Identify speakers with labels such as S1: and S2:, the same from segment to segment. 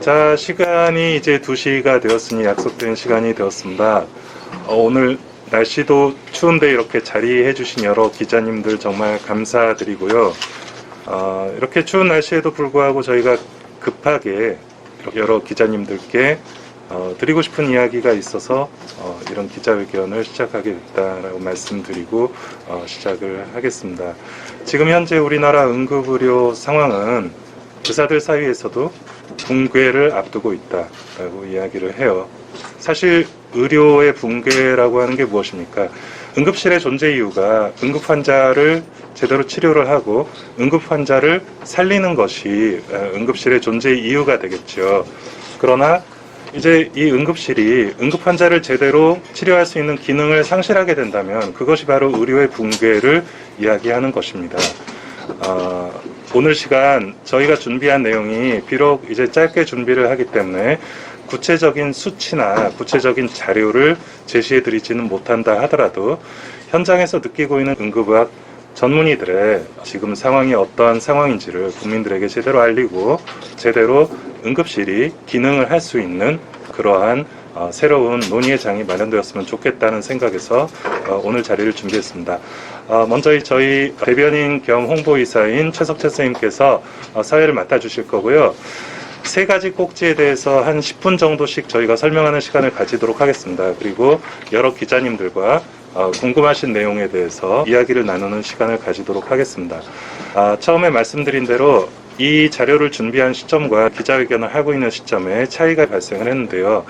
S1: 자, 시간이 이제 2시가 되었으니 약속된 시간이 되었습니다. 오늘 날씨도 추운데 이렇게 자리해 주신 여러 기자님들 정말 감사드리고요. 이렇게 추운 날씨에도 불구하고 저희가 급하게 여러 기자님들께 드리고 싶은 이야기가 있어서 이런 기자회견을 시작하게 됐다라고 말씀드리고 시작을 하겠습니다. 지금 현재 우리나라 응급의료 상황은 의사들 사이에서도 붕괴를 앞두고 있다라고 이야기를 해요. 사실 의료의 붕괴라고 하는 게 무엇입니까? 응급실의 존재 이유가 응급 환자를 제대로 치료를 하고 응급 환자를 살리는 것이 응급실의 존재 이유가 되겠죠. 그러나 이제 이 응급실이 응급 환자를 제대로 치료할 수 있는 기능을 상실하게 된다면 그것이 바로 의료의 붕괴를 이야기하는 것입니다. 오늘 시간 저희가 준비한 내용이 비록 이제 짧게 준비를 하기 때문에 구체적인 수치나 구체적인 자료를 제시해 드리지는 못한다 하더라도 현장에서 느끼고 있는 응급의학 전문의들의 지금 상황이 어떠한 상황인지를 국민들에게 제대로 알리고 제대로 응급실이 기능을 할 수 있는 그러한 새로운 논의의 장이 마련되었으면 좋겠다는 생각에서 오늘 자리를 준비했습니다. 먼저 저희 대변인 겸 홍보이사인 최석채 선생님께서 사회를 맡아주실 거고요. 세 가지 꼭지에 대해서 한 10분 정도씩 저희가 설명하는 시간을 가지도록 하겠습니다. 그리고 여러 기자님들과 궁금하신 내용에 대해서 이야기를 나누는 시간을 가지도록 하겠습니다. 처음에 말씀드린 대로 이 자료를 준비한 시점과 기자회견을 하고 있는 시점에 차이가 발생을 했는데요.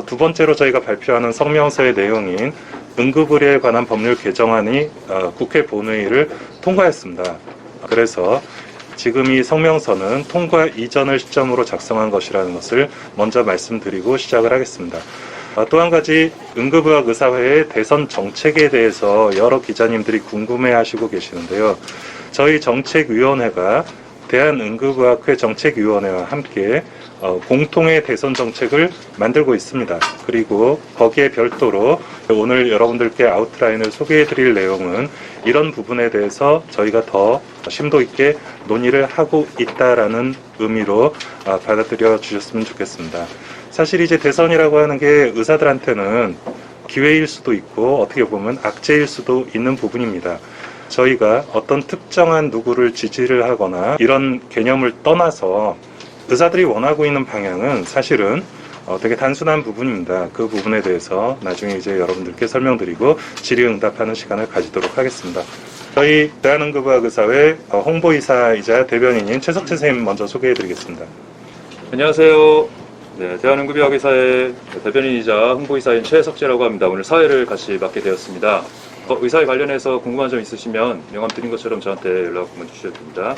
S1: 두 번째로 저희가 발표하는 성명서의 내용인 응급의료에 관한 법률 개정안이 국회 본회의를 통과했습니다. 그래서 지금 이 성명서는 통과 이전을 시점으로 작성한 것이라는 것을 먼저 말씀드리고 시작을 하겠습니다. 또 한 가지 응급의학 의사회의 대선 정책에 대해서 여러 기자님들이 궁금해하시고 계시는데요. 저희 정책위원회가 대한응급의학회 정책위원회와 함께 공통의 대선 정책을 만들고 있습니다. 그리고 거기에 별도로 오늘 여러분들께 아웃라인을 소개해 드릴 내용은 이런 부분에 대해서 저희가 더 심도 있게 논의를 하고 있다라는 의미로 받아들여 주셨으면 좋겠습니다. 사실 이제 대선이라고 하는 게 의사들한테는 기회일 수도 있고 어떻게 보면 악재일 수도 있는 부분입니다. 저희가 어떤 특정한 누구를 지지를 하거나 이런 개념을 떠나서 의사들이 원하고 있는 방향은 사실은 되게 단순한 부분입니다. 그 부분에 대해서 나중에 이제 여러분들께 설명드리고 질의응답하는 시간을 가지도록 하겠습니다. 저희 대한응급의학의사회 홍보이사이자 대변인인 최석채 선생님 먼저 소개해드리겠습니다.
S2: 안녕하세요. 네, 대한응급의학의사회 대변인이자 홍보이사인 최석재라고 합니다. 오늘 사회를 같이 맡게 되었습니다. 의사에 관련해서 궁금한 점 있으시면 명함 드린 것처럼 저한테 연락 한번 주셔도 됩니다.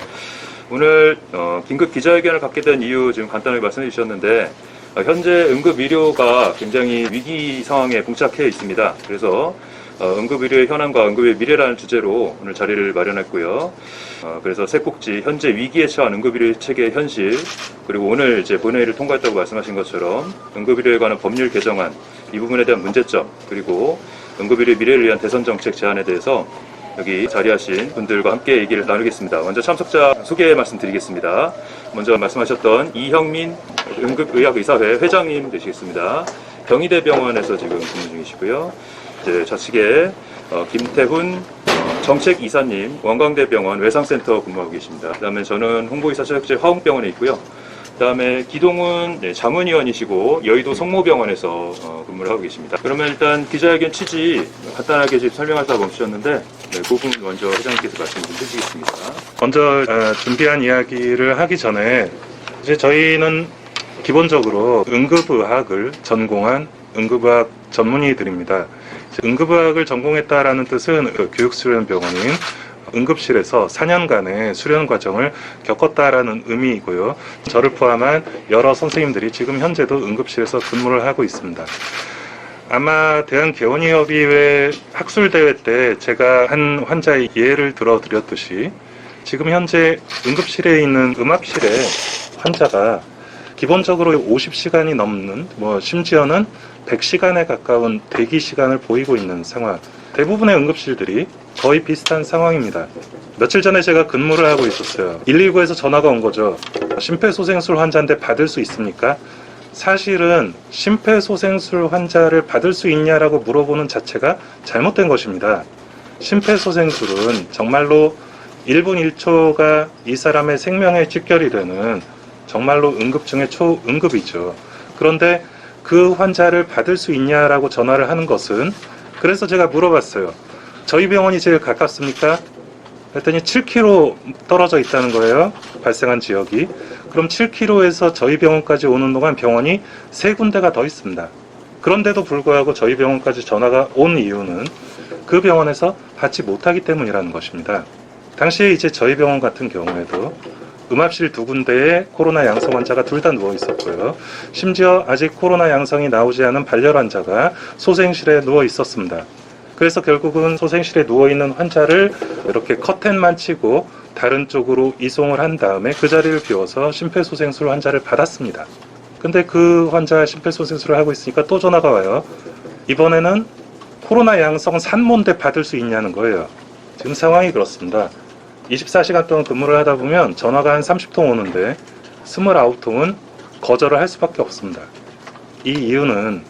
S2: 오늘 긴급 기자회견을 갖게 된 이유 지금 간단하게 말씀해 주셨는데 현재 응급의료가 굉장히 위기 상황에 봉착해 있습니다. 그래서 응급의료의 현황과 응급의 미래라는 주제로 오늘 자리를 마련했고요. 그래서 세 꼭지, 현재 위기에 처한 응급의료 체계의 현실, 그리고 오늘 이제 본회의를 통과했다고 말씀하신 것처럼 응급의료에 관한 법률 개정안, 이 부분에 대한 문제점, 그리고 응급의료의 미래를 위한 대선 정책 제안에 대해서 여기 자리하신 분들과 함께 얘기를 나누겠습니다. 먼저 참석자 소개 말씀드리겠습니다. 먼저 말씀하셨던 이형민 응급의학의사회 회장님 되시겠습니다. 경희대병원에서 지금 근무 중이시고요. 이제 좌측에 김태훈 정책이사님 원광대병원 외상센터 근무하고 계십니다. 그 다음에 저는 홍보이사 최석재 화홍병원에 있고요. 그 다음에 기동훈 자문위원이시고 여의도 성모병원에서 근무를 하고 계십니다. 그러면 일단 기자회견 취지 간단하게 지금 설명하다가 멈추셨는데 그 부분 먼저 회장님께서 말씀 좀 해주시겠습니다.
S1: 먼저 준비한 이야기를 하기 전에 이제 저희는 기본적으로 응급의학을 전공한 응급의학 전문의들입니다. 응급의학을 전공했다라는 뜻은 교육수련병원인 응급실에서 4년간의 수련 과정을 겪었다라는 의미이고요. 저를 포함한 여러 선생님들이 지금 현재도 응급실에서 근무를 하고 있습니다. 아마 대한개원의협의회 학술대회 때 제가 한 환자의 예를 들어드렸듯이 지금 현재 응급실에 있는 음압실에 환자가 기본적으로 50시간이 넘는 심지어는 100시간에 가까운 대기 시간을 보이고 있는 상황. 대부분의 응급실들이 거의 비슷한 상황입니다. 며칠 전에 제가 근무를 하고 있었어요. 119에서 전화가 온 거죠. 심폐소생술 환자인데 받을 수 있습니까? 사실은 심폐소생술 환자를 받을 수 있냐라고 물어보는 자체가 잘못된 것입니다. 심폐소생술은 정말로 1분 1초가 이 사람의 생명에 직결이 되는 정말로 응급 중의 초응급이죠. 그런데 그 환자를 받을 수 있냐라고 전화를 하는 것은, 그래서 제가 물어봤어요. 저희 병원이 제일 가깝습니까? 그랬더니 7km 떨어져 있다는 거예요. 발생한 지역이. 그럼 7km에서 저희 병원까지 오는 동안 병원이 3군데가 더 있습니다. 그런데도 불구하고 저희 병원까지 전화가 온 이유는 그 병원에서 받지 못하기 때문이라는 것입니다. 당시에 이제 저희 병원 같은 경우에도 음압실 2군데에 코로나 양성 환자가 둘 다 누워 있었고요. 심지어 아직 코로나 양성이 나오지 않은 발열 환자가 소생실에 누워 있었습니다. 그래서 결국은 소생실에 누워있는 환자를 이렇게 커튼만 치고 다른 쪽으로 이송을 한 다음에 그 자리를 비워서 심폐소생술 환자를 받았습니다. 근데 그 환자 심폐소생술을 하고 있으니까 또 전화가 와요. 이번에는 코로나 양성 산모인데 받을 수 있냐는 거예요. 지금 상황이 그렇습니다. 24시간 동안 근무를 하다 보면 전화가 한 30통 오는데 29통은 거절을 할 수밖에 없습니다. 이 이유는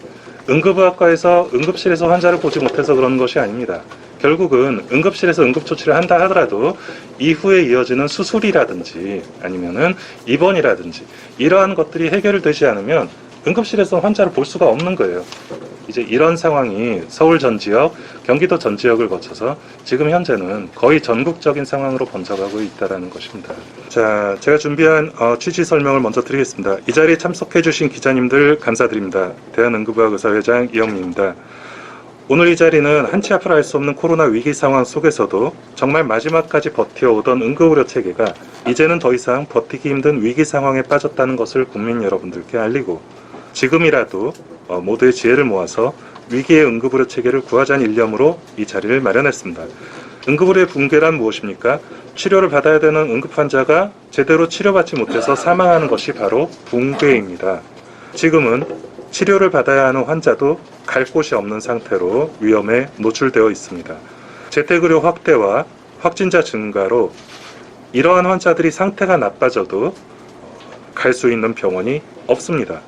S1: 응급의학과에서 응급실에서 환자를 보지 못해서 그런 것이 아닙니다. 결국은 응급실에서 응급조치를 한다 하더라도 이후에 이어지는 수술이라든지 아니면은 입원이라든지 이러한 것들이 해결되지 않으면 응급실에서 환자를 볼 수가 없는 거예요. 이제 이런 상황이 서울 전 지역, 경기도 전 지역을 거쳐서 지금 현재는 거의 전국적인 상황으로 번져가고 있다는 것입니다. 자, 제가 준비한 취지 설명을 먼저 드리겠습니다. 이 자리에 참석해주신 기자님들 감사드립니다. 대한응급의학의사회장 이영민입니다. 오늘 이 자리는 한치 앞을 알 수 없는 코로나 위기 상황 속에서도 정말 마지막까지 버텨오던 응급의료 체계가 이제는 더 이상 버티기 힘든 위기 상황에 빠졌다는 것을 국민 여러분들께 알리고, 지금이라도 모두의 지혜를 모아서 위기의 응급의료 체계를 구하자는 일념으로 이 자리를 마련했습니다. 응급의료의 붕괴란 무엇입니까? 치료를 받아야 되는 응급 환자가 제대로 치료받지 못해서 사망하는 것이 바로 붕괴입니다. 지금은 치료를 받아야 하는 환자도 갈 곳이 없는 상태로 위험에 노출되어 있습니다. 재택의료 확대와 확진자 증가로 이러한 환자들이 상태가 나빠져도 갈 수 있는 병원이 없습니다.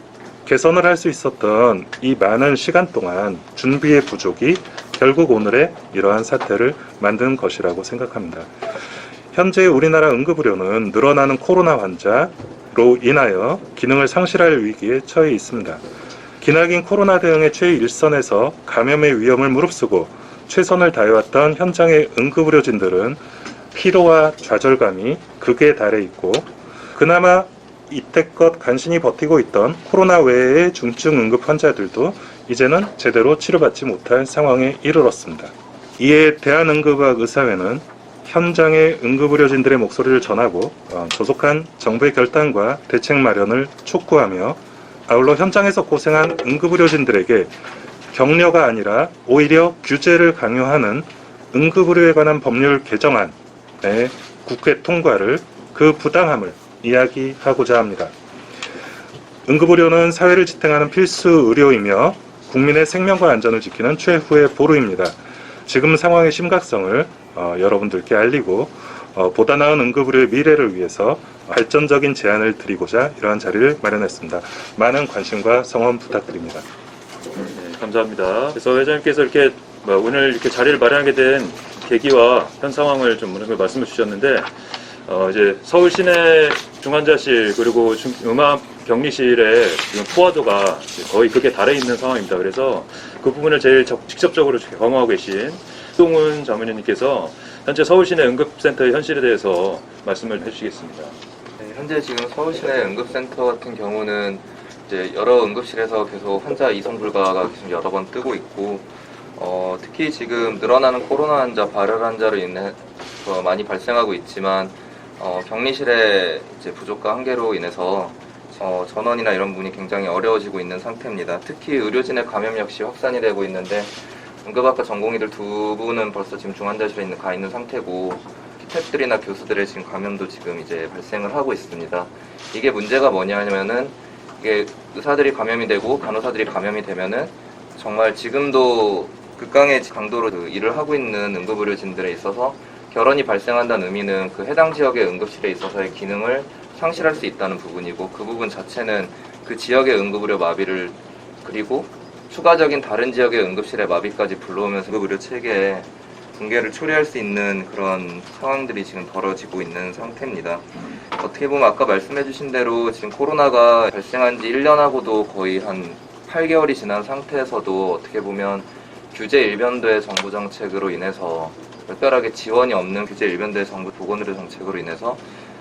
S1: 개선을 할 수 있었던 이 많은 시간 동안 준비의 부족이 결국 오늘의 이러한 사태를 만든 것이라고 생각합니다. 현재 우리나라 응급의료는 늘어나는 코로나 환자로 인하여 기능을 상실할 위기에 처해 있습니다. 기나긴 코로나 대응의 최일선에서 감염의 위험을 무릅쓰고 최선을 다해왔던 현장의 응급의료진들은 피로와 좌절감이 극에 달해 있고, 그나마 이때껏 간신히 버티고 있던 코로나 외의 중증 응급 환자들도 이제는 제대로 치료받지 못할 상황에 이르렀습니다. 이에 대한응급의학의사회는 현장의 응급의료진들의 목소리를 전하고 조속한 정부의 결단과 대책 마련을 촉구하며, 아울러 현장에서 고생한 응급의료진들에게 격려가 아니라 오히려 규제를 강요하는 응급의료에 관한 법률 개정안의 국회 통과를, 그 부당함을 이야기하고자 합니다. 응급의료는 사회를 지탱하는 필수 의료이며 국민의 생명과 안전을 지키는 최후의 보루입니다. 지금 상황의 심각성을 여러분들께 알리고 보다 나은 응급의료의 미래를 위해서 발전적인 제안을 드리고자 이러한 자리를 마련했습니다. 많은 관심과 성원 부탁드립니다.
S2: 네, 감사합니다. 그래서 회장님께서 이렇게 오늘 이렇게 자리를 마련하게 된 계기와 현 상황을 좀 말씀해 주셨는데, 이제 서울 시내 중환자실 그리고 음압 격리실의 지금 포화도가 거의 극에 달해 있는 상황입니다. 그래서 그 부분을 제일 직접적으로 경험하고 계신 동훈 자문위원님께서 현재 서울 시내 응급센터의 현실에 대해서 말씀을 해주시겠습니다.
S3: 네, 현재 지금 서울시내 응급센터 같은 경우는 이제 여러 응급실에서 계속 환자 이송 불가가 지금 여러 번 뜨고 있고, 특히 지금 늘어나는 코로나 환자, 발열 환자로 인해 많이 발생하고 있지만, 격리실의 이제 부족과 한계로 인해서 전원이나 이런 부분이 굉장히 어려워지고 있는 상태입니다. 특히 의료진의 감염 역시 확산이 되고 있는데, 응급학과 전공의들 2분은 벌써 지금 중환자실에 가 있는 상태고, 스태프들이나 교수들의 지금 감염도 지금 이제 발생을 하고 있습니다. 이게 문제가 뭐냐면은, 이게 의사들이 감염이 되고 간호사들이 감염이 되면은 정말 지금도 극강의 강도로 일을 하고 있는 응급의료진들에 있어서 결원이 발생한다는 의미는 그 해당 지역의 응급실에 있어서의 기능을 상실할 수 있다는 부분이고, 그 부분 자체는 그 지역의 응급의료 마비를, 그리고 추가적인 다른 지역의 응급실의 마비까지 불러오면서 응급의료 체계에 붕괴를 초래할 수 있는 그런 상황들이 지금 벌어지고 있는 상태입니다. 어떻게 보면 아까 말씀해주신 대로 지금 코로나가 발생한 지 1년하고도 거의 한 8개월이 지난 상태에서도 어떻게 보면 규제 일변도의 정부 정책으로 인해서, 특별하게 지원이 없는 규제 일변도의 정부 보건의료 정책으로 인해서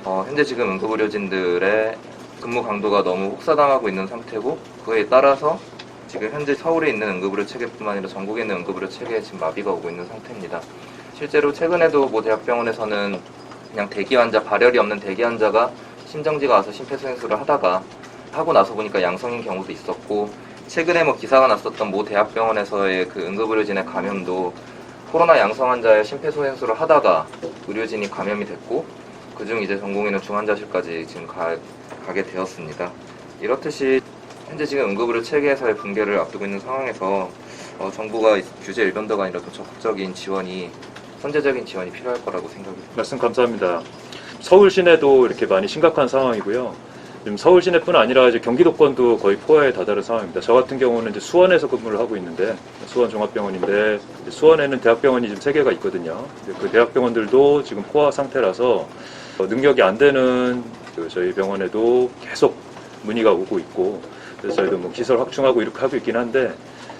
S3: 현재 지금 응급의료진들의 근무 강도가 너무 혹사당하고 있는 상태고, 그에 따라서 지금 현재 서울에 있는 응급의료 체계뿐만 아니라 전국에 있는 응급의료 체계에 지금 마비가 오고 있는 상태입니다. 실제로 최근에도 모 대학병원에서는 그냥 대기 환자, 발열이 없는 대기 환자가 심정지가 와서 심폐소생술을 하고 나서 보니까 양성인 경우도 있었고, 최근에 기사가 났었던 모 대학병원에서의 그 응급의료진의 감염도 코로나 양성 환자의 심폐소생술을 하다가 의료진이 감염이 됐고, 그중 이제 전공의는 중환자실까지 지금 가게 되었습니다. 이렇듯이 현재 지금 응급의료 체계에서의 붕괴를 앞두고 있는 상황에서 정부가 규제 일변도가 아니라 더 적극적인 지원이, 선제적인 지원이 필요할 거라고 생각합니다.
S2: 말씀 감사합니다. 서울 시내도 이렇게 많이 심각한 상황이고요. 지금 서울 시내뿐 아니라 이제 경기도권도 거의 포화에 다다른 상황입니다. 저 같은 경우는 이제 수원에서 근무를 하고 있는데, 수원 종합병원인데, 수원에는 대학병원이 지금 3개가 있거든요. 그 대학병원들도 지금 포화 상태라서 능력이 안 되는 저희 병원에도 계속 문의가 오고 있고, 그래서 저희도 기술 확충하고 이렇게 하고 있긴 한데,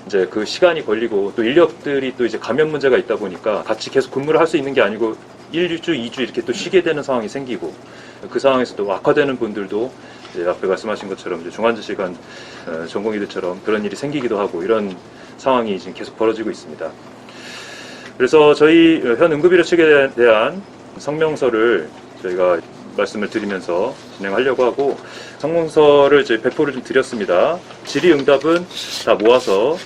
S2: 이제 그 시간이 걸리고 또 인력들이 또 이제 감염 문제가 있다 보니까 같이 계속 근무를 할 수 있는 게 아니고 1주, 2주 이렇게 또 쉬게 되는 상황이 생기고, 그 상황에서 또 악화되는 분들도 이제 앞에 말씀하신 것처럼 이제 중환자실 간 전공의들처럼 그런 일이 생기기도 하고, 이런 상황이 지금 계속 벌어지고 있습니다. 그래서 저희 현 응급의료 체계에 대한 성명서를 저희가 말씀을 드리면서 진행하려고 하고, 성명서를 저희 배포를 좀 드렸습니다. 질의응답은 다 모아서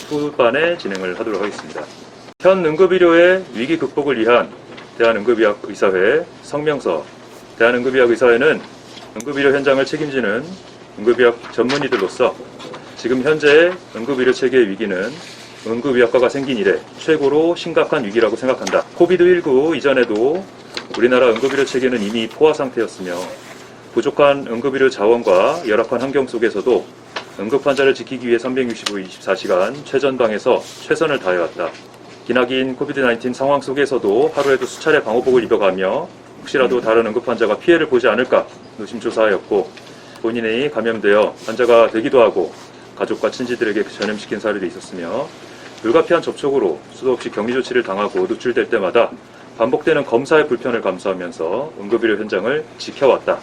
S2: 후반에 진행을 하도록 하겠습니다. 현 응급의료의 위기 극복을 위한 대한응급의학의사회 성명서. 대한응급의학의사회는 응급의료 현장을 책임지는 응급의학 전문의들로서 지금 현재의 응급의료 체계의 위기는 응급의학과가 생긴 이래 최고로 심각한 위기라고 생각한다. 코비드19 이전에도 우리나라 응급의료 체계는 이미 포화 상태였으며, 부족한 응급의료 자원과 열악한 환경 속에서도 응급 환자를 지키기 위해 365, 24시간 최전방에서 최선을 다해왔다. 기나긴 코비드-19 상황 속에서도 하루에도 수차례 방호복을 입어가며 혹시라도 다른 응급 환자가 피해를 보지 않을까 노심초사하였고, 본인이 감염되어 환자가 되기도 하고 가족과 친지들에게 전염시킨 사례도 있었으며, 불가피한 접촉으로 수도 없이 격리 조치를 당하고 노출될 때마다 반복되는 검사의 불편을 감수하면서 응급의료 현장을 지켜왔다.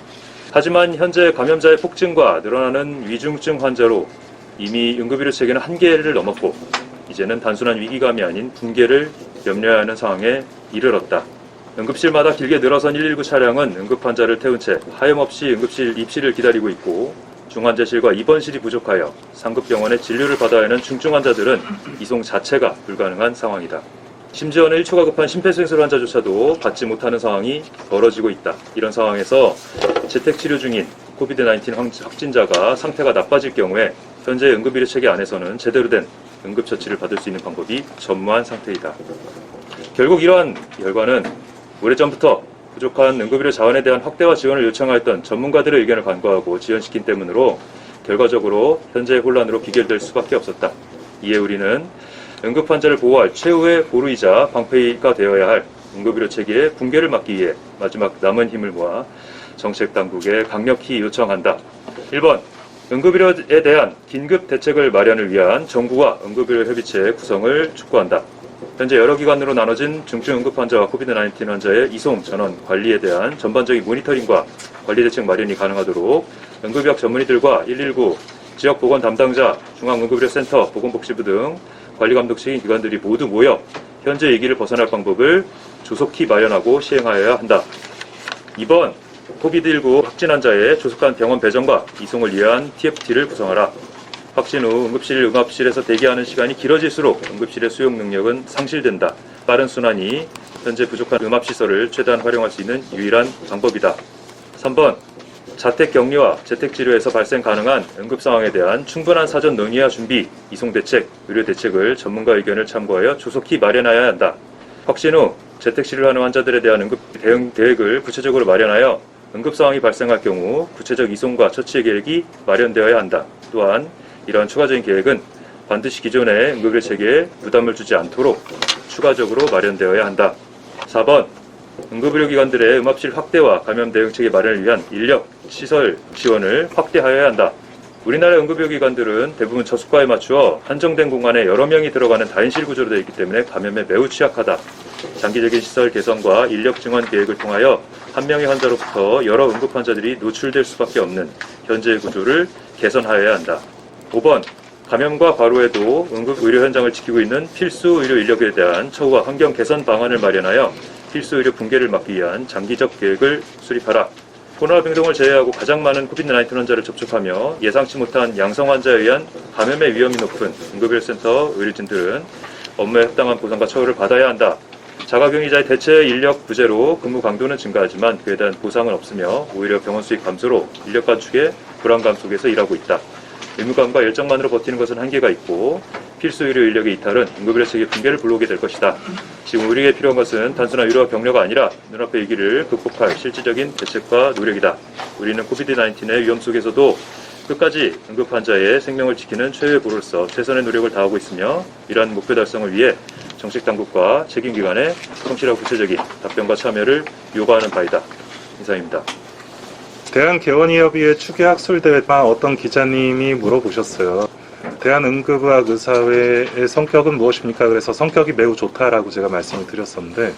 S2: 하지만 현재 감염자의 폭증과 늘어나는 위중증 환자로 이미 응급의료 체계는 한계를 넘었고, 이제는 단순한 위기감이 아닌 붕괴를 염려해야 하는 상황에 이르렀다. 응급실마다 길게 늘어선 119 차량은 응급 환자를 태운 채 하염없이 응급실 입실을 기다리고 있고, 중환자실과 입원실이 부족하여 상급병원의 진료를 받아야 하는 중증 환자들은 이송 자체가 불가능한 상황이다. 심지어는 1초가 급한 심폐소생술 환자조차도 받지 못하는 상황이 벌어지고 있다. 이런 상황에서 재택치료 중인 코비드-19 확진자가 상태가 나빠질 경우에 현재 응급의료 체계 안에서는 제대로 된 응급처치를 받을 수 있는 방법이 전무한 상태이다. 결국 이러한 결과는 오래전부터 부족한 응급의료 자원에 대한 확대와 지원을 요청하였던 전문가들의 의견을 간과하고 지연시킨 때문으로 결과적으로 현재의 혼란으로 비결될 수밖에 없었다. 이에 우리는 응급 환자를 보호할 최후의 보루이자 방패가 되어야 할 응급의료 체계의 붕괴를 막기 위해 마지막 남은 힘을 모아 정책 당국에 강력히 요청한다. 1번, 응급의료에 대한 긴급 대책을 마련을 위한 정부와 응급의료 협의체 구성을 촉구한다. 현재 여러 기관으로 나눠진 중증 응급 환자와 코비드-19 환자의 이송, 전원, 관리에 대한 전반적인 모니터링과 관리 대책 마련이 가능하도록 응급의학 전문의들과 119, 지역 보건 담당자, 중앙응급의료센터, 보건복지부 등 관리감독적인 기관들이 모두 모여 현재 위기를 벗어날 방법을 조속히 마련하고 시행하여야 한다. 2번, 코비드19 확진 환자의 조속한 병원 배정과 이송을 위한 TFT를 구성하라. 확진 후 응급실에서 대기하는 시간이 길어질수록 응급실의 수용 능력은 상실된다. 빠른 순환이 현재 부족한 음압시설을 최대한 활용할 수 있는 유일한 방법이다. 3번, 자택 격리와 재택 치료에서 발생 가능한 응급 상황에 대한 충분한 사전 논의와 준비, 이송 대책, 의료 대책을 전문가 의견을 참고하여 조속히 마련해야 한다. 확진 후 재택 치료를 하는 환자들에 대한 응급 대응 계획을 구체적으로 마련하여 응급 상황이 발생할 경우 구체적 이송과 처치 계획이 마련되어야 한다. 또한 이러한 추가적인 계획은 반드시 기존의 응급의료 체계에 부담을 주지 않도록 추가적으로 마련되어야 한다. 4번 응급의료기관들의 음압실 확대와 감염 대응체계 마련을 위한 인력, 시설 지원을 확대하여야 한다. 우리나라 응급의료기관들은 대부분 저수가에 맞추어 한정된 공간에 여러 명이 들어가는 다인실 구조로 되어 있기 때문에 감염에 매우 취약하다. 장기적인 시설 개선과 인력 증원 계획을 통하여 한 명의 환자로부터 여러 응급 환자들이 노출될 수밖에 없는 현재의 구조를 개선하여야 한다. 5번 감염과 과로에도 응급 의료 현장을 지키고 있는 필수 의료 인력에 대한 처우와 환경 개선 방안을 마련하여 필수 의료 붕괴를 막기 위한 장기적 계획을 수립하라. 코로나 병동을 제외하고 가장 많은 코비드-19 환자를 접촉하며 예상치 못한 양성 환자에 의한 감염의 위험이 높은 응급의료센터 의료진들은 업무에 합당한 보상과 처우를 받아야 한다. 자가격리자의 대체 인력 부재로 근무 강도는 증가하지만 그에 대한 보상은 없으며 오히려 병원 수익 감소로 인력 감축의 불안감 속에서 일하고 있다. 의무감과 열정만으로 버티는 것은 한계가 있고 필수 의료 인력의 이탈은 응급의료 체계 붕괴를 불러오게 될 것이다. 지금 우리에게 필요한 것은 단순한 의료와 격려가 아니라 눈앞의 위기를 극복할 실질적인 대책과 노력이다. 우리는 코비드-19의 위험 속에서도 끝까지 응급 환자의 생명을 지키는 최후의 보루로서 최선의 노력을 다하고 있으며 이러한 목표 달성을 위해 정책당국과 책임기관의 성실하고 구체적인 답변과 참여를 요구하는 바이다. 이상입니다.
S1: 대한개원의협의회 추계학술대회만 어떤 기자님이 물어보셨어요. 대한응급의학의사회의 성격은 무엇입니까? 그래서 성격이 매우 좋다라고 제가 말씀을 드렸었는데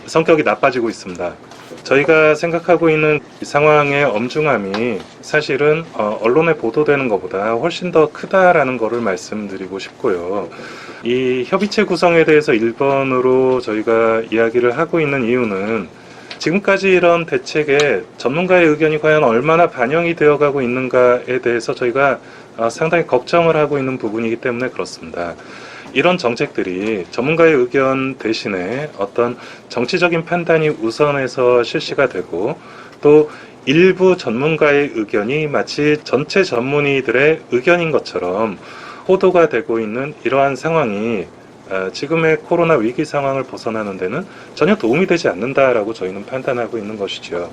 S1: 성격이 나빠지고 있습니다. 저희가 생각하고 있는 이 상황의 엄중함이 사실은 언론에 보도되는 것보다 훨씬 더 크다라는 것을 말씀드리고 싶고요. 이 협의체 구성에 대해서 1번으로 저희가 이야기를 하고 있는 이유는 지금까지 이런 대책에 전문가의 의견이 과연 얼마나 반영이 되어가고 있는가에 대해서 저희가 상당히 걱정을 하고 있는 부분이기 때문에 그렇습니다. 이런 정책들이 전문가의 의견 대신에 어떤 정치적인 판단이 우선해서 실시가 되고 또 일부 전문가의 의견이 마치 전체 전문의들의 의견인 것처럼 호도가 되고 있는 이러한 상황이 지금의 코로나 위기 상황을 벗어나는 데는 전혀 도움이 되지 않는다라고 저희는 판단하고 있는 것이죠.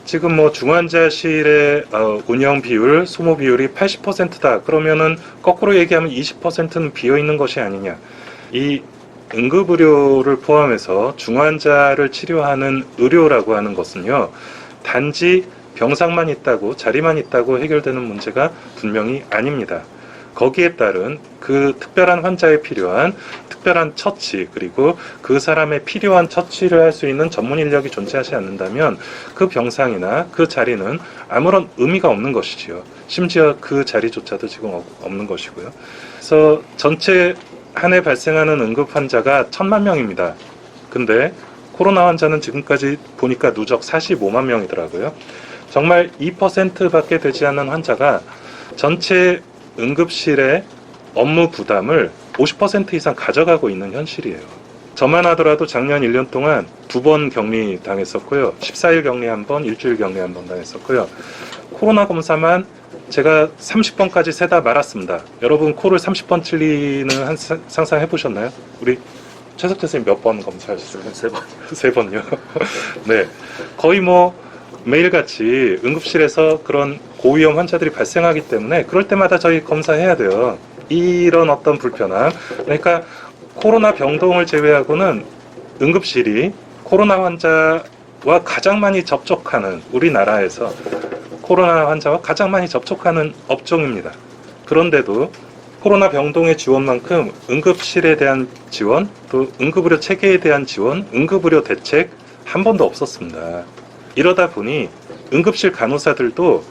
S1: 지금 중환자실의 운영 비율, 소모 비율이 80%다. 그러면은 거꾸로 얘기하면 20%는 비어 있는 것이 아니냐. 이 응급의료를 포함해서 중환자를 치료하는 의료라고 하는 것은요, 단지 병상만 있다고, 자리만 있다고 해결되는 문제가 분명히 아닙니다. 거기에 따른 그 특별한 환자에 필요한 특별한 처치, 그리고 그 사람의 필요한 처치를 할 수 있는 전문 인력이 존재하지 않는다면 그 병상이나 그 자리는 아무런 의미가 없는 것이지요. 심지어 그 자리조차도 지금 없는 것이고요. 그래서 전체 한 해 발생하는 응급 환자가 1000만 명입니다. 근데 코로나 환자는 지금까지 보니까 누적 45만 명이더라고요. 정말 2%밖에 되지 않는 환자가 전체 응급실의 업무 부담을 50% 이상 가져가고 있는 현실이에요. 저만 하더라도 작년 1년 동안 2번 격리 당했었고요. 14일 격리 1번, 일주일 격리 1번 당했었고요. 코로나 검사만 제가 30번까지 세다 말았습니다. 여러분 코를 30번 찔리는 한 상상해 보셨나요? 우리 최석태 선생님 몇 번 검사하셨어요?
S2: 3번.
S1: 3번요. 네. 거의 매일같이 응급실에서 그런 고위험 환자들이 발생하기 때문에 그럴 때마다 저희 검사해야 돼요. 이런 어떤 불편함. 그러니까 코로나 병동을 제외하고는 응급실이 코로나 환자와 가장 많이 접촉하는, 우리나라에서 코로나 환자와 가장 많이 접촉하는 업종입니다. 그런데도 코로나 병동의 지원만큼 응급실에 대한 지원, 또 응급의료 체계에 대한 지원, 응급의료 대책 한 번도 없었습니다. 이러다 보니 응급실 간호사들도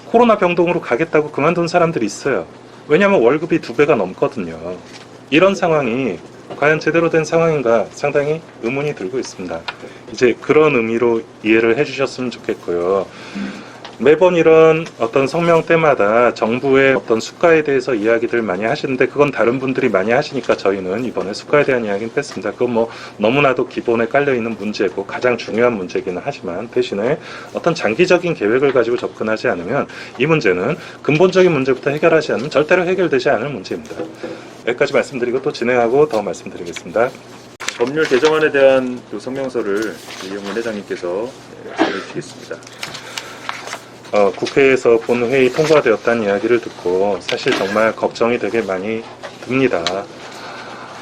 S1: 코로나 병동으로 가겠다고 그만둔 사람들이 있어요. 왜냐하면 월급이 2배가 넘거든요. 이런 상황이 과연 제대로 된 상황인가 상당히 의문이 들고 있습니다. 이제 그런 의미로 이해를 해주셨으면 좋겠고요. 매번 이런 어떤 성명 때마다 정부의 어떤 수가에 대해서 이야기들 많이 하시는데 그건 다른 분들이 많이 하시니까 저희는 이번에 수가에 대한 이야기는 뺐습니다. 그건 뭐 너무나도 기본에 깔려있는 문제고 가장 중요한 문제기는 하지만 대신에 어떤 장기적인 계획을 가지고 접근하지 않으면 이 문제는 근본적인 문제부터 해결하지 않으면 절대로 해결되지 않을 문제입니다. 여기까지 말씀드리고 또 진행하고 더 말씀드리겠습니다.
S2: 법률 개정안에 대한 또 성명서를 이영문 회장님께서 소개해 주시겠습니다.
S1: 국회에서 본회의 통과되었다는 이야기를 듣고 사실 정말 걱정이 되게 많이 듭니다.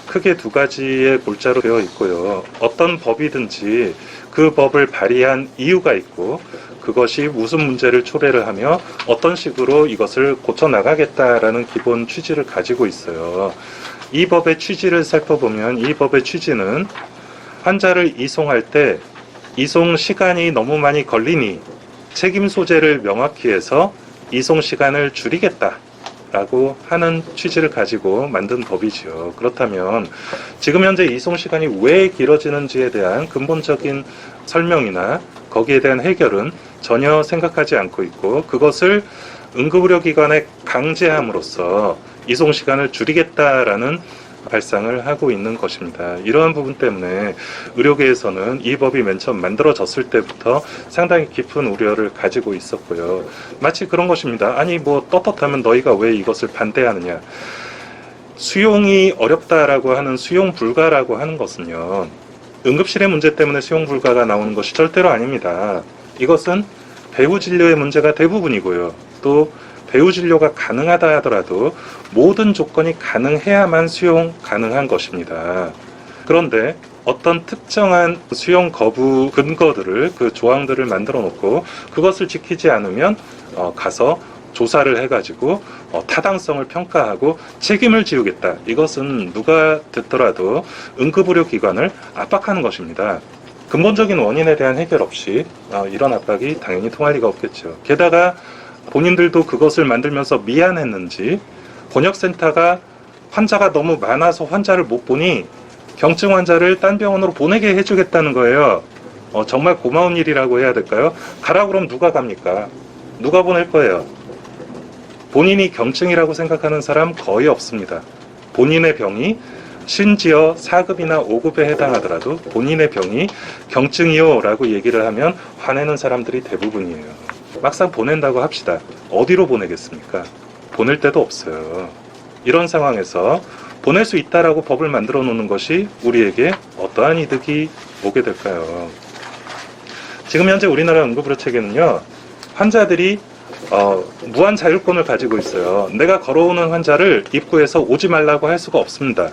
S1: 크게 두 가지의 골자로 되어 있고요. 어떤 법이든지 그 법을 발의한 이유가 있고 그것이 무슨 문제를 초래를 하며 어떤 식으로 이것을 고쳐나가겠다라는 기본 취지를 가지고 있어요. 이 법의 취지를 살펴보면 이 법의 취지는 환자를 이송할 때 이송 시간이 너무 많이 걸리니 책임 소재를 명확히 해서 이송 시간을 줄이겠다라고 하는 취지를 가지고 만든 법이지요. 그렇다면 지금 현재 이송 시간이 왜 길어지는지에 대한 근본적인 설명이나 거기에 대한 해결은 전혀 생각하지 않고 있고 그것을 응급의료기관에 강제함으로써 이송 시간을 줄이겠다라는 발상을 하고 있는 것입니다. 이러한 부분 때문에 의료계에서는 이 법이 맨 처음 만들어졌을 때부터 상당히 깊은 우려를 가지고 있었고요. 마치 그런 것입니다. 아니 뭐 떳떳하면 너희가 왜 이것을 반대하느냐. 수용이 어렵다라고 하는 수용 불가라고 하는 것은요. 응급실의 문제 때문에 수용 불가가 나오는 것이 절대로 아닙니다. 이것은 배후 진료의 문제가 대부분이고요. 또 배후 진료가 가능하다 하더라도 모든 조건이 가능해야만 수용 가능한 것입니다. 그런데 어떤 특정한 수용 거부 근거들을 그 조항들을 만들어 놓고 그것을 지키지 않으면 가서 조사를 해가지고 타당성을 평가하고 책임을 지우겠다. 이것은 누가 듣더라도 응급의료기관을 압박하는 것입니다. 근본적인 원인에 대한 해결 없이 이런 압박이 당연히 통할 리가 없겠죠. 게다가 본인들도 그것을 만들면서 미안했는지 번역센터가 환자가 너무 많아서 환자를 못 보니 경증 환자를 딴 병원으로 보내게 해주겠다는 거예요. 정말 고마운 일이라고 해야 될까요? 가라 그럼 누가 갑니까? 누가 보낼 거예요? 본인이 경증이라고 생각하는 사람 거의 없습니다. 본인의 병이 심지어 4급이나 5급에 해당하더라도 본인의 병이 경증이요 라고 얘기를 하면 화내는 사람들이 대부분이에요. 막상 보낸다고 합시다. 어디로 보내겠습니까? 보낼 데도 없어요. 이런 상황에서 보낼 수 있다라고 법을 만들어 놓는 것이 우리에게 어떠한 이득이 오게 될까요? 지금 현재 우리나라 응급의료 체계는요. 환자들이 무한 자율권을 가지고 있어요. 내가 걸어오는 환자를 입구에서 오지 말라고 할 수가 없습니다.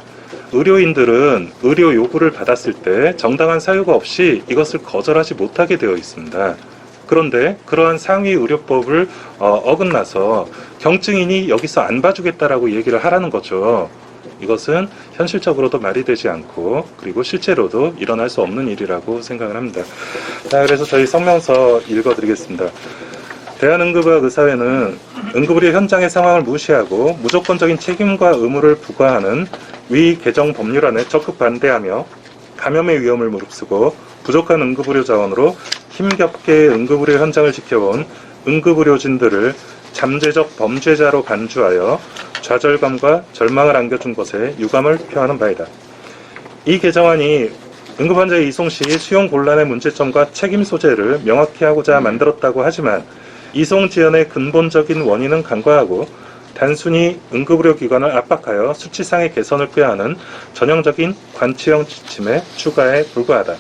S1: 의료인들은 의료 요구를 받았을 때 정당한 사유가 없이 이것을 거절하지 못하게 되어 있습니다. 그런데 그러한 상위 의료법을 어긋나서 경증인이 여기서 안 봐주겠다라고 얘기를 하라는 거죠. 이것은 현실적으로도 말이 되지 않고 그리고 실제로도 일어날 수 없는 일이라고 생각을 합니다. 자, 그래서 저희 성명서 읽어드리겠습니다. 대한응급의학 의사회는 응급의료 현장의 상황을 무시하고 무조건적인 책임과 의무를 부과하는 위 개정 법률안에 적극 반대하며 감염의 위험을 무릅쓰고 부족한 응급의료 자원으로 힘겹게 응급의료 현장을 지켜온 응급의료진들을 잠재적 범죄자로 간주하여 좌절감과 절망을 안겨준 것에 유감을 표하는 바이다. 이 개정안이 응급환자의 이송 시 수용 곤란의 문제점과 책임 소재를 명확히 하고자 만들었다고 하지만 이송 지연의 근본적인 원인은 간과하고 단순히 응급의료기관을 압박하여 수치상의 개선을 꾀하는 전형적인 관치형 지침의 추가에 불과하다.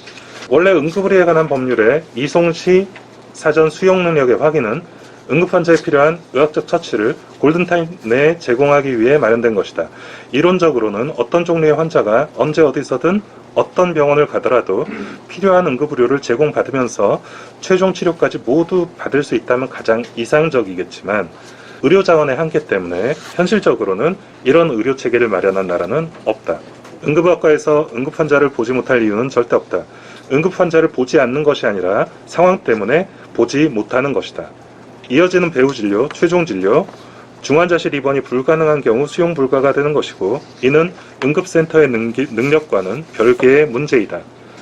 S1: 원래 응급의료에 관한 법률의 이송 시 사전 수용 능력의 확인은 응급환자에 필요한 의학적 처치를 골든타임 내에 제공하기 위해 마련된 것이다. 이론적으로는 어떤 종류의 환자가 언제 어디서든 어떤 병원을 가더라도 필요한 응급의료를 제공받으면서 최종 치료까지 모두 받을 수 있다면 가장 이상적이겠지만 의료자원의 한계 때문에 현실적으로는 이런 의료체계를 마련한 나라는 없다. 응급의학과에서 응급환자를 보지 못할 이유는 절대 없다. 응급환자를 보지 않는 것이 아니라 상황 때문에 보지 못하는 것이다. 이어지는 배후진료, 최종진료, 중환자실 입원이 불가능한 경우 수용 불가가 되는 것이고 이는 응급센터의 능력과는 별개의 문제이다.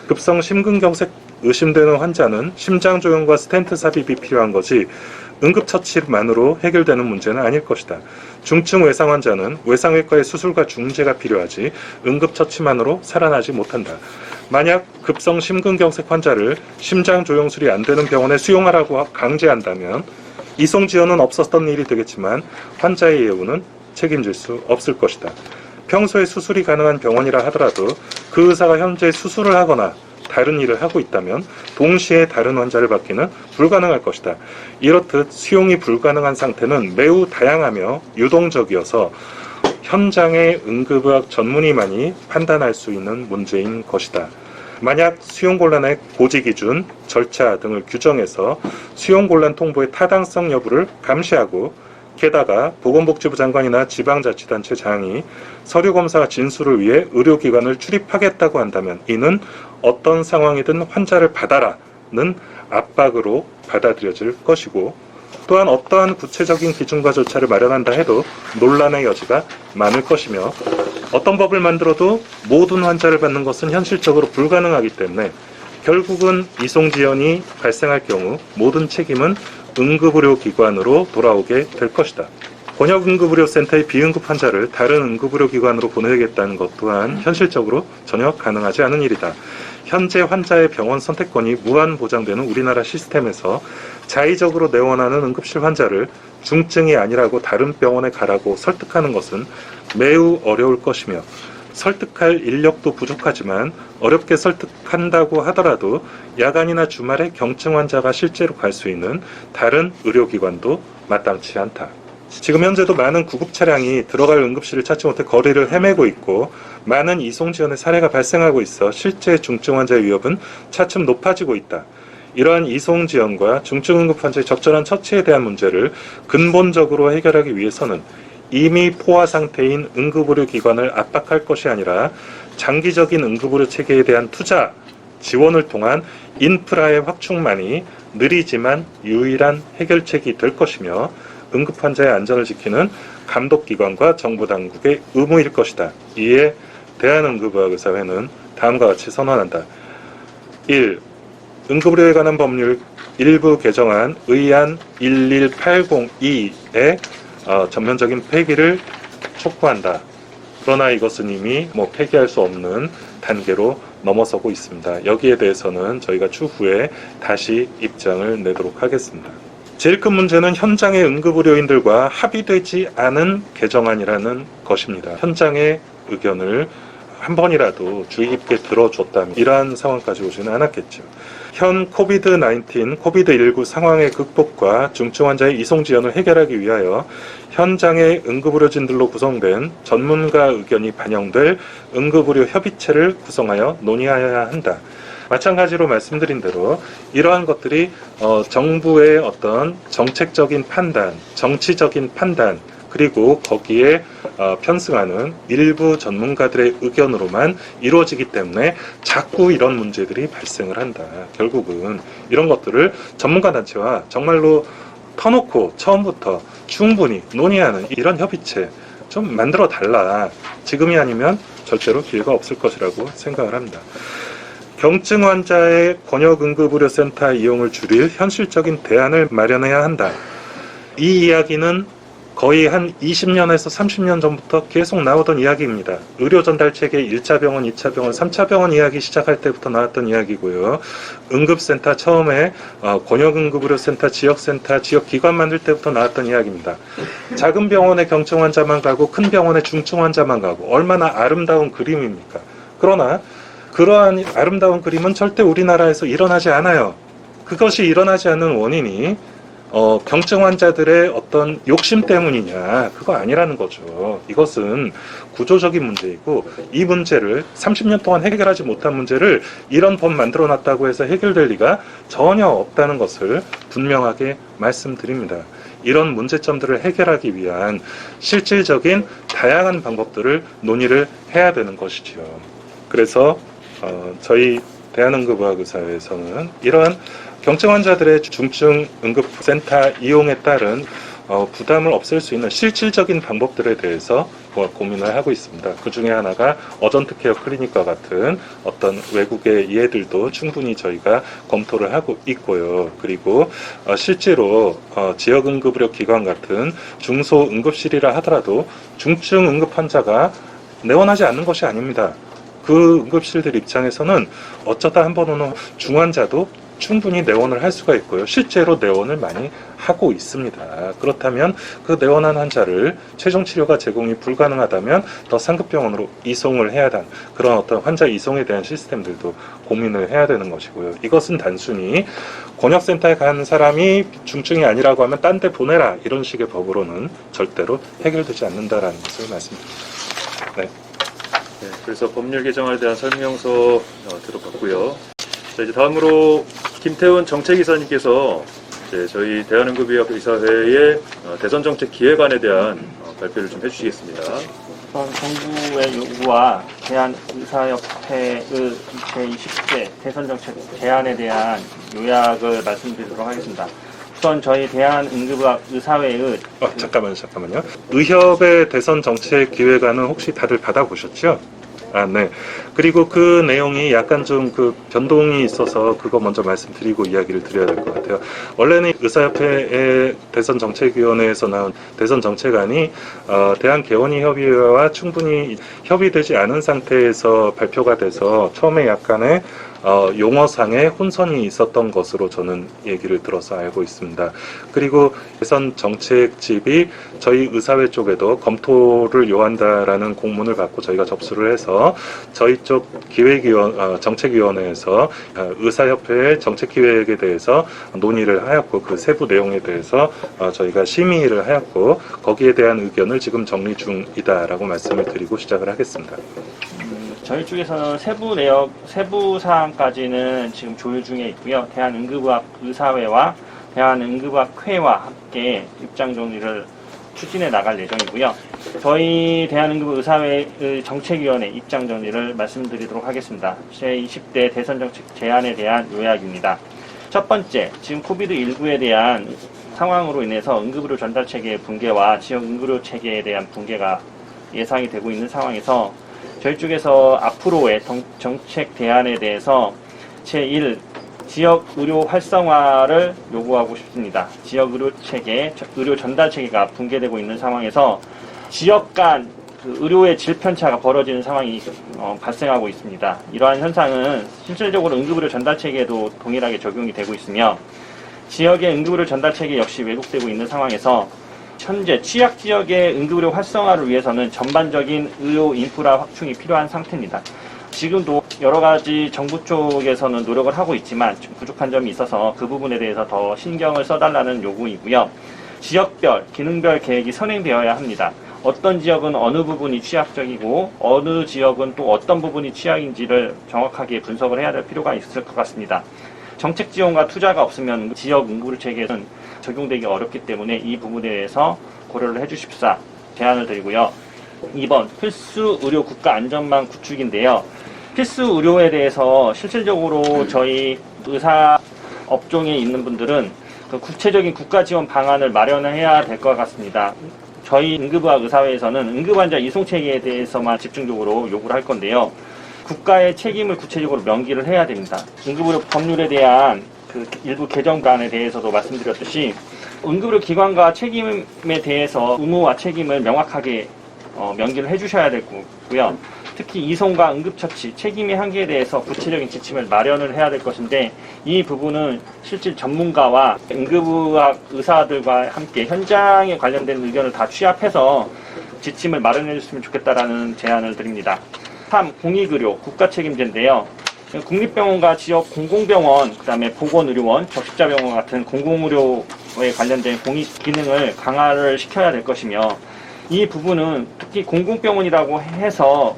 S1: 급성 심근경색 의심되는 환자는 심장조용과 스텐트 삽입이 필요한 거지 응급처치만으로 해결되는 문제는 아닐 것이다. 중증 외상 환자는 외상외과의 수술과 중재가 필요하지 응급처치만으로 살아나지 못한다. 만약 급성 심근경색 환자를 심장조용술이 안 되는 병원에 수용하라고 강제한다면 이송지연은 없었던 일이 되겠지만 환자의 예우는 책임질 수 없을 것이다. 평소에 수술이 가능한 병원이라 하더라도 그 의사가 현재 수술을 하거나 다른 일을 하고 있다면 동시에 다른 환자를 받기는 불가능할 것이다. 이렇듯 수용이 불가능한 상태는 매우 다양하며 유동적이어서 현장의 응급의학 전문의만이 판단할 수 있는 문제인 것이다. 만약 수용곤란의 고지기준, 절차 등을 규정해서 수용곤란 통보의 타당성 여부를 감시하고 게다가 보건복지부 장관이나 지방자치단체 장이 서류검사 진술을 위해 의료기관을 출입하겠다고 한다면 이는 어떤 상황이든 환자를 받아라는 압박으로 받아들여질 것이고 또한 어떠한 구체적인 기준과 절차를 마련한다 해도 논란의 여지가 많을 것이며 어떤 법을 만들어도 모든 환자를 받는 것은 현실적으로 불가능하기 때문에 결국은 이송지연이 발생할 경우 모든 책임은 응급의료기관으로 돌아오게 될 것이다. 권역응급의료센터의 비응급 환자를 다른 응급의료기관으로 보내겠다는 것 또한 현실적으로 전혀 가능하지 않은 일이다. 현재 환자의 병원 선택권이 무한 보장되는 우리나라 시스템에서 자의적으로 내원하는 응급실 환자를 중증이 아니라고 다른 병원에 가라고 설득하는 것은 매우 어려울 것이며 설득할 인력도 부족하지만 어렵게 설득한다고 하더라도 야간이나 주말에 경증 환자가 실제로 갈 수 있는 다른 의료기관도 마땅치 않다. 지금 현재도 많은 구급 차량이 들어갈 응급실을 찾지 못해 거리를 헤매고 있고 많은 이송지연의 사례가 발생하고 있어 실제 중증 환자의 위협은 차츰 높아지고 있다. 이러한 이송지연과 중증 응급 환자의 적절한 처치에 대한 문제를 근본적으로 해결하기 위해서는 이미 포화 상태인 응급의료기관을 압박할 것이 아니라 장기적인 응급의료 체계에 대한 투자, 지원을 통한 인프라의 확충만이 느리지만 유일한 해결책이 될 것이며 응급환자의 안전을 지키는 감독기관과 정부당국의 의무일 것이다. 이에 대한응급의학의사회는 다음과 같이 선언한다. 1. 응급의료에 관한 법률 일부 개정안 의안 11802의 전면적인 폐기를 촉구한다. 그러나 이것은 이미 폐기할 수 없는 단계로 넘어서고 있습니다. 여기에 대해서는 저희가 추후에 다시 입장을 내도록 하겠습니다. 제일 큰 문제는 현장의 응급의료인들과 합의되지 않은 개정안이라는 것입니다. 현장의 의견을 한 번이라도 주의 깊게 들어줬다면 이러한 상황까지 오지는 않았겠죠. 현 코비드-19 상황의 극복과 중증 환자의 이송 지연을 해결하기 위하여 현장의 응급의료진들로 구성된 전문가 의견이 반영될 응급의료 협의체를 구성하여 논의하여야 한다. 마찬가지로 말씀드린 대로 이러한 것들이 정부의 어떤 정책적인 판단, 정치적인 판단, 그리고 거기에 편승하는 일부 전문가들의 의견으로만 이루어지기 때문에 자꾸 이런 문제들이 발생을 한다. 결국은 이런 것들을 전문가 단체와 정말로 터놓고 처음부터 충분히 논의하는 이런 협의체 좀 만들어 달라. 지금이 아니면 절대로 기회가 없을 것이라고 생각을 합니다. 경증 환자의 권역응급의료센터 이용을 줄일 현실적인 대안을 마련해야 한다. 이 이야기는 거의 한 20년에서 30년 전부터 계속 나오던 이야기입니다. 의료 전달 체계 1차 병원, 2차 병원, 3차 병원 이야기 시작할 때부터 나왔던 이야기고요. 응급센터 처음에 권역응급의료센터, 지역센터, 지역기관 만들 때부터 나왔던 이야기입니다. 작은 병원에 경증 환자만 가고 큰 병원에 중증 환자만 가고 얼마나 아름다운 그림입니까? 그러나 그러한 아름다운 그림은 절대 우리나라에서 일어나지 않아요. 그것이 일어나지 않는 원인이 경증 환자들의 어떤 욕심 때문이냐, 그거 아니라는 거죠. 이것은 구조적인 문제이고 이 문제를 30년 동안 해결하지 못한 문제를 이런 법 만들어 놨다고 해서 해결될 리가 전혀 없다는 것을 분명하게 말씀드립니다. 이런 문제점들을 해결하기 위한 실질적인 다양한 방법들을 논의를 해야 되는 것이지요. 그래서 저희 대한응급의학의사회에서는 이러한 경증 환자들의 중증 응급센터 이용에 따른 부담을 없앨 수 있는 실질적인 방법들에 대해서 고민을 하고 있습니다. 그 중에 하나가 어전트 케어 클리닉과 같은 어떤 외국의 예들도 충분히 저희가 검토를 하고 있고요. 그리고 실제로 지역응급의료 기관 같은 중소응급실이라 하더라도 중증 응급 환자가 내원하지 않는 것이 아닙니다. 그 응급실들 입장에서는 어쩌다 한 번 오는 중환자도 충분히 내원을 할 수가 있고요. 실제로 내원을 많이 하고 있습니다. 그렇다면 그 내원한 환자를 최종 치료가 제공이 불가능하다면 더 상급병원으로 이송을 해야 하는 그런 어떤 환자 이송에 대한 시스템들도 고민을 해야 되는 것이고요. 이것은 단순히 권역센터에 간 사람이 중증이 아니라고 하면 딴 데 보내라 이런 식의 법으로는 절대로 해결되지 않는다라는 것을 말씀드립니다. 네.
S2: 네, 그래서 법률 개정안에 대한 설명서 들어봤고요. 자, 이제 다음으로 김태훈 정책이사님께서 이제 저희 대한응급의학의사회의 대선 정책 기획안에 대한 발표를 좀 해주시겠습니다.
S4: 정부의 요구와 대한의사협회의 제20대 대선정책 제안에 대한 요약을 말씀드리도록 하겠습니다. 우선 저희 대한응급의학의사회의
S1: 잠깐만요. 의협의 대선 정책 기획안은 혹시 다들 받아보셨죠? 네. 그리고 그 내용이 약간 좀 그 변동이 있어서 그거 먼저 말씀드리고 이야기를 드려야 될 것 같아요. 원래는 의사협회의 대선정책위원회에서 나온 대선정책안이 대한개원의협의회와 충분히 협의되지 않은 상태에서 발표가 돼서 처음에 약간의 용어상의 혼선이 있었던 것으로 저는 얘기를 들어서 알고 있습니다. 그리고 대선 정책집이 저희 의사회 쪽에도 검토를 요한다라는 공문을 받고 저희가 접수를 해서 저희 쪽 정책위원회에서 의사협회의 정책기획에 대해서 논의를 하였고 그 세부 내용에 대해서 저희가 심의를 하였고 거기에 대한 의견을 지금 정리 중이다라고 말씀을 드리고 시작을 하겠습니다.
S4: 저희 쪽에서는 세부 사항까지는 지금 조율 중에 있고요. 대한응급의학의사회와 대한응급의학회와 함께 입장 정리를 추진해 나갈 예정이고요. 저희 대한응급의사회의 정책위원회 입장 정리를 말씀드리도록 하겠습니다. 제20대 대선정책 제안에 대한 요약입니다. 첫 번째, 지금 코비드19에 대한 상황으로 인해서 응급의료 전달체계의 붕괴와 지역 응급의료 체계에 대한 붕괴가 예상이 되고 있는 상황에서 저희 쪽에서 앞으로의 정책 대안에 대해서 제1, 지역 의료 활성화를 요구하고 싶습니다. 지역 의료 체계, 의료 전달 체계가 붕괴되고 있는 상황에서 지역 간 의료의 질 편차가 벌어지는 상황이 발생하고 있습니다. 이러한 현상은 실질적으로 응급의료 전달 체계에도 동일하게 적용이 되고 있으며 지역의 응급의료 전달 체계 역시 왜곡되고 있는 상황에서 현재 취약 지역의 응급의료 활성화를 위해서는 전반적인 의료 인프라 확충이 필요한 상태입니다. 지금도 여러 가지 정부 쪽에서는 노력을 하고 있지만 좀 부족한 점이 있어서 그 부분에 대해서 더 신경을 써달라는 요구이고요. 지역별, 기능별 계획이 선행되어야 합니다. 어떤 지역은 어느 부분이 취약적이고 어느 지역은 또 어떤 부분이 취약인지를 정확하게 분석을 해야 될 필요가 있을 것 같습니다. 정책 지원과 투자가 없으면 지역 응급의료 체계는 적용되기 어렵기 때문에 이 부분에 대해서 고려를 해주십사 제안을 드리고요. 2번, 필수 의료 국가 안전망 구축인데요. 필수 의료에 대해서 실질적으로 저희 의사 업종에 있는 분들은 그 구체적인 국가 지원 방안을 마련해야 될 것 같습니다. 저희 응급의학 의사회에서는 응급환자 이송 체계에 대해서만 집중적으로 요구를 할 건데요. 국가의 책임을 구체적으로 명기를 해야 됩니다. 응급의료 법률에 대한 그 일부 개정안에 대해서도 말씀드렸듯이 응급의료 기관과 책임에 대해서 의무와 책임을 명확하게 명기를 해주셔야 될 거고요. 특히 이송과 응급처치, 책임의 한계에 대해서 구체적인 지침을 마련을 해야 될 것인데 이 부분은 실질 전문가와 응급의학 의사들과 함께 현장에 관련된 의견을 다 취합해서 지침을 마련해 줬으면 좋겠다라는 제안을 드립니다. 3. 공익의료, 국가책임제인데요. 국립병원과 지역 공공병원, 그 다음에 보건의료원, 적십자병원 같은 공공의료에 관련된 공익 기능을 강화를 시켜야 될 것이며 이 부분은 특히 공공병원이라고 해서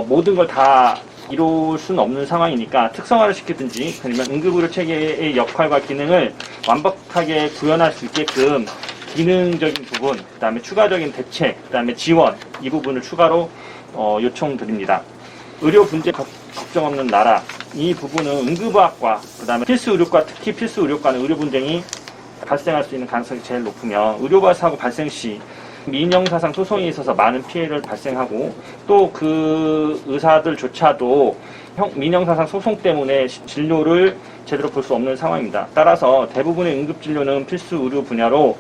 S4: 모든 걸 다 이룰 수는 없는 상황이니까 특성화를 시키든지 아니면 응급의료 체계의 역할과 기능을 완벽하게 구현할 수 있게끔 기능적인 부분, 그 다음에 추가적인 대책, 그 다음에 지원 이 부분을 추가로 요청드립니다. 의료 분쟁 걱정 없는 나라 이 부분은 응급의학과 그 다음에 필수 의료과 특히 필수 의료과는 의료 분쟁이 발생할 수 있는 가능성이 제일 높으며 의료발 사고 발생 시 민형사상 소송에 있어서 많은 피해를 발생하고 또 그 의사들조차도 민형사상 소송 때문에 진료를 제대로 볼 수 없는 상황입니다. 따라서 대부분의 응급진료는 필수 의료 분야로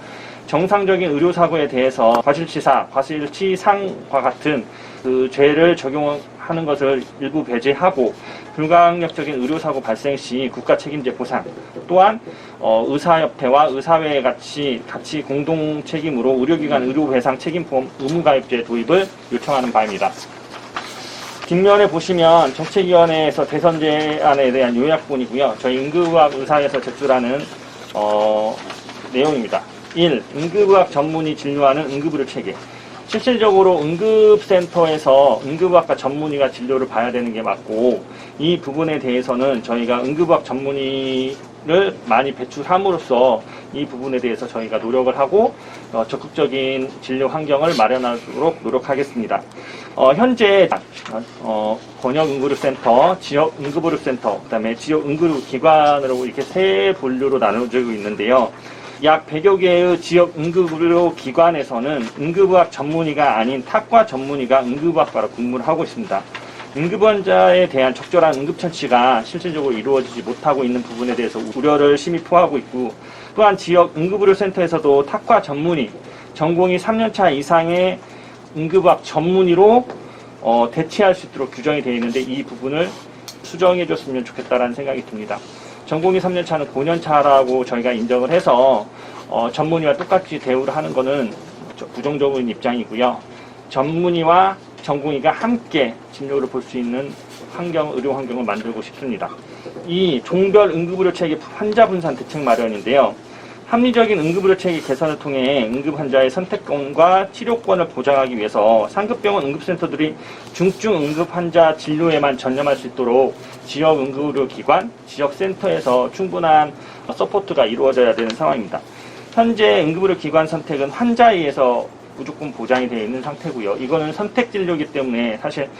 S4: 정상적인 의료사고에 대해서 과실치사, 과실치상과 같은 그 죄를 적용하는 것을 일부 배제하고 불가항력적인 의료사고 발생 시 국가 책임제 보상 또한 의사협회와 의사회 같이 공동 책임으로 의료기관 의료배상 책임보험 의무가입제 도입을 요청하는 바입니다. 뒷면에 보시면 정책위원회에서 대선 제안에 대한 요약본이고요. 저희 응급의학 의사에서 제출하는 내용입니다. 1. 응급의학 전문의 진료하는 응급의료 체계. 실질적으로 응급센터에서 응급의학과 전문의가 진료를 봐야 되는 게 맞고 이 부분에 대해서는 저희가 응급의학 전문의를 많이 배출함으로써 이 부분에 대해서 저희가 노력을 하고 적극적인 진료 환경을 마련하도록 노력하겠습니다. 현재 권역응급의료센터, 지역응급의료센터, 그다음에 지역응급의료기관으로 이렇게 세 분류로 나눠지고 있는데요. 약 100여 개의 지역 응급의료 기관에서는 응급의학 전문의가 아닌 탁과 전문의가 응급의학과로 근무를 하고 있습니다. 응급 환자에 대한 적절한 응급처치가 실질적으로 이루어지지 못하고 있는 부분에 대해서 우려를 심히 표하고 있고 또한 지역 응급의료센터에서도 탁과 전문의, 전공이 3년차 이상의 응급의학 전문의로 대체할 수 있도록 규정이 되어 있는데 이 부분을 수정해 줬으면 좋겠다라는 생각이 듭니다. 전공이 3년차는 5년차라고 저희가 인정을 해서 전문의와 똑같이 대우를 하는 것은 부정적인 입장이고요. 전문의와 전공의가 함께 진료를 볼 수 있는 의료 환경을 만들고 싶습니다. 이 종별 응급의료 체계 환자 분산 대책 마련인데요. 합리적인 응급의료 체계 개선을 통해 응급 환자의 선택권과 치료권을 보장하기 위해서 상급병원 응급센터들이 중증 응급 환자 진료에만 전념할 수 있도록 지역 응급의료기관, 지역센터에서 충분한 서포트가 이루어져야 되는 상황입니다. 현재 응급의료기관 선택은 환자에 의해서 무조건 보장이 되어 있는 상태고요. 이거는 선택 진료이기 때문에 사실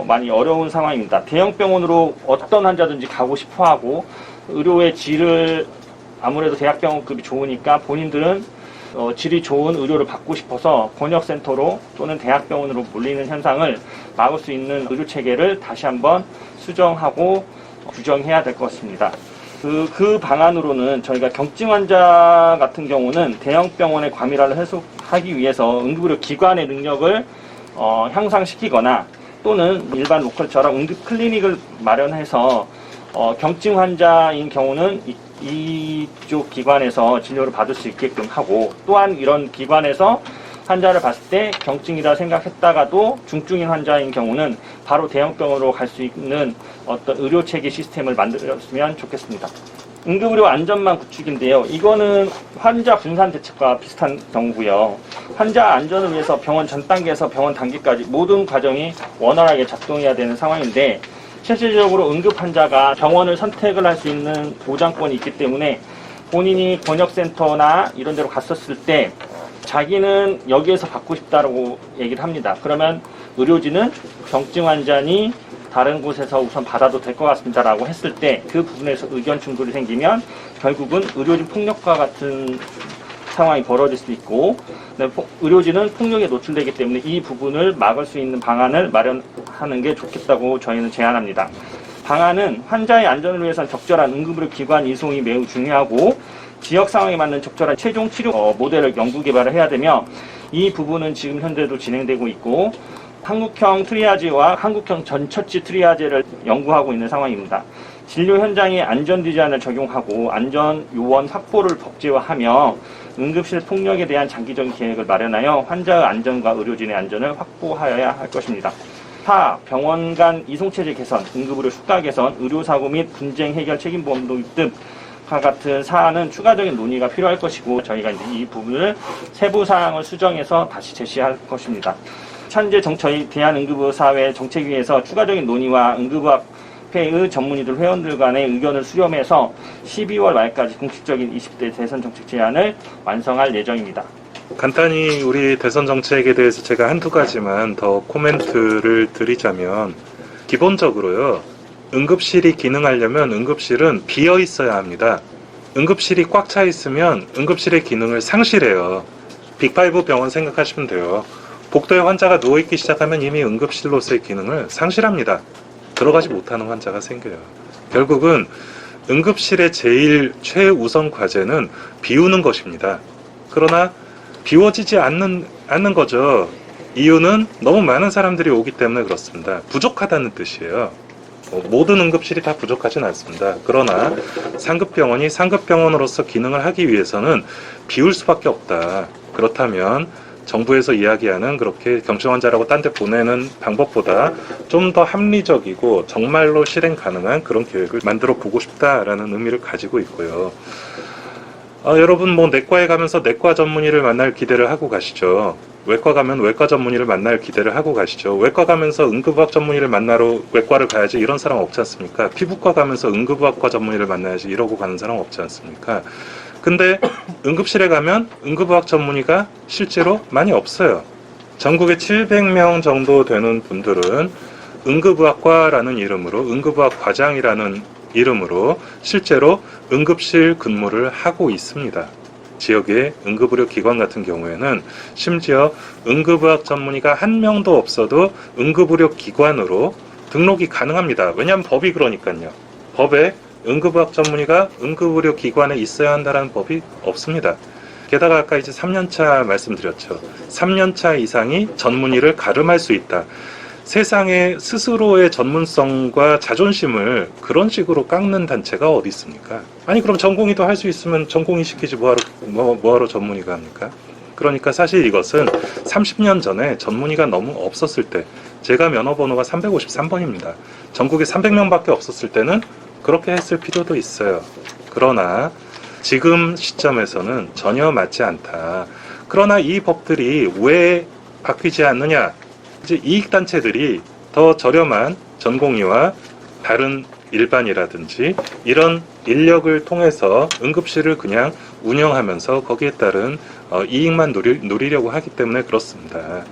S4: 많이 어려운 상황입니다. 대형병원으로 어떤 환자든지 가고 싶어하고 의료의 질을 아무래도 대학병원급이 좋으니까 본인들은 질이 좋은 의료를 받고 싶어서 권역센터로 또는 대학병원으로 몰리는 현상을 막을 수 있는 의료체계를 다시 한번 수정하고 규정해야 될 것 같습니다. 그 방안으로는 저희가 경증 환자 같은 경우는 대형병원의 과밀화를 해소하기 위해서 응급의료 기관의 능력을 향상시키거나 또는 일반 로컬처럼 응급 클리닉을 마련해서 경증 환자인 경우는 이쪽 기관에서 진료를 받을 수 있게끔 하고 또한 이런 기관에서 환자를 봤을 때 경증이라 생각했다가도 중증인 환자인 경우는 바로 대형병원으로 갈 수 있는 어떤 의료체계 시스템을 만들었으면 좋겠습니다. 응급의료 안전망 구축인데요. 이거는 환자 분산 대책과 비슷한 경우고요. 환자 안전을 위해서 병원 전 단계에서 병원 단계까지 모든 과정이 원활하게 작동해야 되는 상황인데 실질적으로 응급 환자가 병원을 선택을 할 수 있는 보장권이 있기 때문에 본인이 권역센터나 이런 데로 갔었을 때 자기는 여기에서 받고 싶다라고 얘기를 합니다. 그러면 의료진은 경증 환자니 다른 곳에서 우선 받아도 될 것 같습니다라고 했을 때 그 부분에서 의견 충돌이 생기면 결국은 의료진 폭력과 같은 상황이 벌어질 수 있고 의료진은 폭력에 노출되기 때문에 이 부분을 막을 수 있는 방안을 마련하는 게 좋겠다고 저희는 제안합니다. 방안은 환자의 안전을 위해서는 적절한 응급의료 기관 이송이 매우 중요하고 지역 상황에 맞는 적절한 최종 치료 모델을 연구 개발을 해야 되며 이 부분은 지금 현재도 진행되고 있고 한국형 트리아지와 한국형 전처치 트리아지를 연구하고 있는 상황입니다. 진료 현장에 안전 디자인을 적용하고 안전 요원 확보를 법제화하며 응급실 폭력에 대한 장기적인 계획을 마련하여 환자의 안전과 의료진의 안전을 확보하여야 할 것입니다. 4. 병원 간 이송체제 개선, 응급의료 수가 개선, 의료사고 및 분쟁 해결 책임보험 도입 등과 같은 사안은 추가적인 논의가 필요할 것이고 저희가 이제 이 부분을 세부 사항을 수정해서 다시 제시할 것입니다. 현재 저희 대한응급의사회 정책위에서 추가적인 논의와 응급의학회의 전문의들 회원들 간의 의견을 수렴해서 12월 말까지 공식적인 20대 대선 정책 제안을 완성할 예정입니다.
S1: 간단히 우리 대선 정책에 대해서 제가 한두 가지만 더 코멘트를 드리자면 기본적으로요. 응급실이 기능하려면 응급실은 비어 있어야 합니다. 응급실이 꽉 차 있으면 응급실의 기능을 상실해요. 빅5 병원 생각하시면 돼요. 복도에 환자가 누워있기 시작하면 이미 응급실로서의 기능을 상실합니다. 들어가지 못하는 환자가 생겨요. 결국은 응급실의 제일 최우선 과제는 비우는 것입니다. 그러나 비워지지 않는 거죠. 이유는 너무 많은 사람들이 오기 때문에 그렇습니다. 부족하다는 뜻이에요. 모든 응급실이 다 부족하진 않습니다. 그러나 상급병원이 상급병원으로서 기능을 하기 위해서는 비울 수밖에 없다. 그렇다면 정부에서 이야기하는 그렇게 경증 환자라고 딴 데 보내는 방법보다 좀 더 합리적이고 정말로 실행 가능한 그런 계획을 만들어 보고 싶다라는 의미를 가지고 있고요. 여러분 뭐 내과에 가면서 내과 전문의를 만날 기대를 하고 가시죠. 외과 가면 외과 전문의를 만날 기대를 하고 가시죠. 외과 가면서 응급의학 전문의를 만나러 외과를 가야지 이런 사람 없지 않습니까? 피부과 가면서 응급의학과 전문의를 만나야지 이러고 가는 사람 없지 않습니까? 근데 응급실에 가면 응급의학 전문의가 실제로 많이 없어요. 전국에 700명 정도 되는 분들은 응급의학과라는 이름으로 응급의학 과장이라는 이름으로 실제로 응급실 근무를 하고 있습니다. 지역의 응급의료 기관 같은 경우에는 심지어 응급의학 전문의가 한 명도 없어도 응급의료 기관으로 등록이 가능합니다. 왜냐하면 법이 그러니까요. 법에 응급의학 전문의가 응급의료 기관에 있어야 한다는 법이 없습니다. 게다가 아까 이제 3년차 말씀드렸죠. 3년차 이상이 전문의를 가름할 수 있다. 세상에 스스로의 전문성과 자존심을 그런 식으로 깎는 단체가 어디 있습니까? 아니 그럼 전공의도 할 수 있으면 전공의 시키지 뭐하러 전문의가 합니까? 그러니까 사실 이것은 30년 전에 전문의가 너무 없었을 때, 제가 면허번호가 353번입니다. 전국에 300명밖에 없었을 때는 그렇게 했을 필요도 있어요. 그러나 지금 시점에서는 전혀 맞지 않다. 그러나 이 법들이 왜 바뀌지 않느냐? 이제 이익단체들이 더 저렴한 전공의와 다른 일반이라든지 이런 인력을 통해서 응급실을 그냥 운영하면서 거기에 따른 이익만 누리려고 하기 때문에 그렇습니다.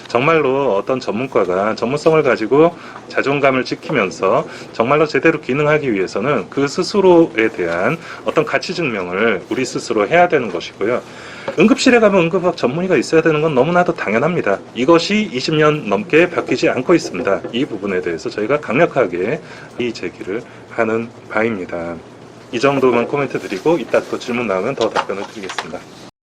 S1: 정말로 어떤 전문가가 전문성을 가지고 자존감을 지키면서 정말로 제대로 기능하기 위해서는 그 스스로에 대한 어떤 가치 증명을 우리 스스로 해야 되는 것이고요. 응급실에 가면 응급의학 전문의가 있어야 되는 건 너무나도 당연합니다. 이것이 20년 넘게 바뀌지 않고 있습니다. 이 부분에 대해서 저희가 강력하게 이의 제기를 하는 바입니다. 이 정도만 코멘트 드리고 이따 또 질문 나오면 더 답변을 드리겠습니다.